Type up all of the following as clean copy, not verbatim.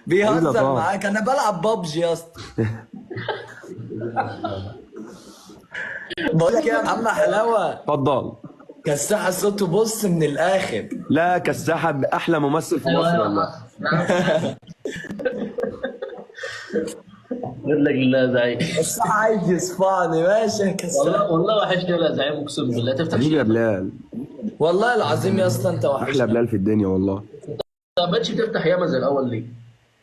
بيهزر معاك، انا بلعب بابجي يا اسطى. بقول لك ايه يا محمد حلاوه، اتفضل. كساحه صوته بص من الاخر. لا كساحة احلى ممثل في ايوه مصر ايوه والله. حصل نعم. بقول لك لا يا زعيم. كساحه عايز يصفعني، ماشي يا كساحه. والله والله وحشني ولا يا زعيم، اقسم بالله تفتح حبيبي يا شيء. بلال. والله العظيم يا اسطى انت احلى وحشني. بلال في الدنيا والله. ما بقتش تفتح ياما زي الاول ليه؟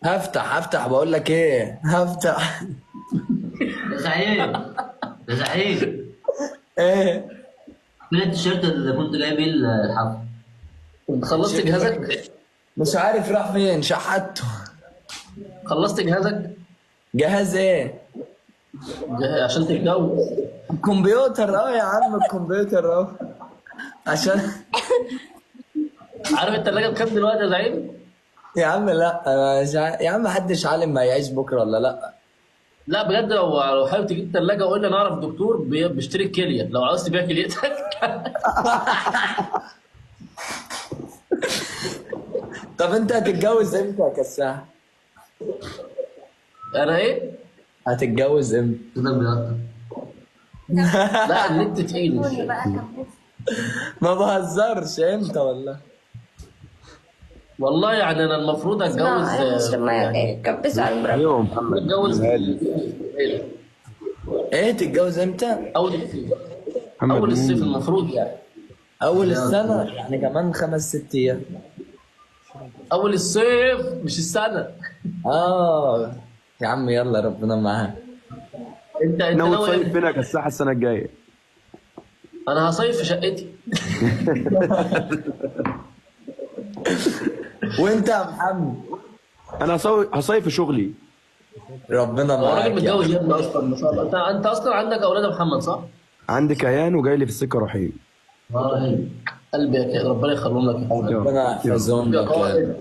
هفتح بقول لك ايه، هفتح. يا زعيم، يا زعيم، ايه فين التيشيرت اللي كنت جايب بيه الحفل؟ انت خلصت جهازك؟ مش عارف راح فين، شحته. خلصت جهازك؟ جهاز ايه؟ عشان تتجوز. الكمبيوتر يا عم، الكمبيوتر عشان. عارف التلاجة بكام دلوقتي يا زعيم؟ يا عم لا، أنا مش يا عم محدش عالم ما يعيش بكره ولا لا. لا بجد، لو حابب تجيب تلاجة قول لي، انا اعرف دكتور بيشتري الكلية لو عاوز تبيع كليتك. طب انت هتتجوز امتى يا كساح؟ انا ايه؟ هتتجوز امتى؟ كده بيقطع. لا النت تقيل. ما بهزرش، امتى والله؟ والله يعني انا المفروض اتجوز يعني كبس على المربع. ايوه محمد. اتجوز ايه تتجوز امتى؟ اول الصيف. محمد اول الصيف مين؟ المفروض يعني. اول السنه يعني كمان 5 6 ايام. اول الصيف مش السنه. يا عم يلا ربنا معاك. انت ناوي ناوي تصيف إيه؟ فين يا كساحة السنة الجاية؟ انا هصيف في شقتي. وانت يا محمد؟ انا هصيف في شغلي. ربنا هو راجل معاك يا متجوز عم. يا ابني اصلا ما شاء الله. انت اصلا عندك اولاد يا محمد صح؟ عندي كيان وجاي لي في السكة رحيم. قلبي يا كده ربنا يخليهم لك يا حبيبي. ربنا يحفظهم يا لك يا قائد.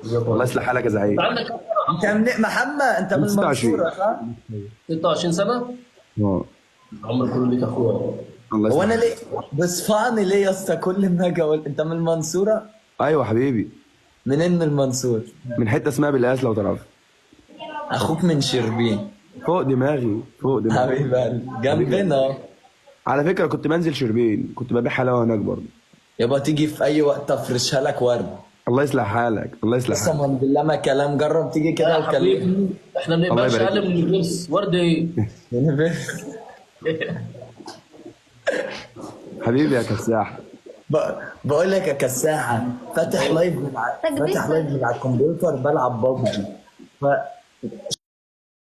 الله يصلح حالك يا زعيم. انت عندك كام انت سنه؟ من محمد، انت من 26. المنصوره صح؟ 26 سنه؟ اه عمر كله ليك اخويا. الله هو انا يصلح. ليه بصفعني ليه يا اسطى؟ كل ما اجي اقول انت من المنصوره. ايوه حبيبي. منين من المنصور؟ من حتة اسمها بالقاس لو تعرف. اخوك من شربين. فوق دماغي فوق دماغي. حبيب قلبي جنبنا اهو. على فكرة كنت بنزل شربين، كنت ببيع حلاوة هناك برضه. يابا تيجي في اي وقت افرشها لك ورد. الله يصلح حالك الله يصلح حالك. قسما بالله ما كلام، جرب تيجي كده يا وكلمني. حبيبي احنا ما الله بنقبلش يبارك اقل من الجنس ورد ايه؟ حبيبي يا كساح. بقول لك يا كساحه، فاتح لايف من على الكمبيوتر بلعب بابجي.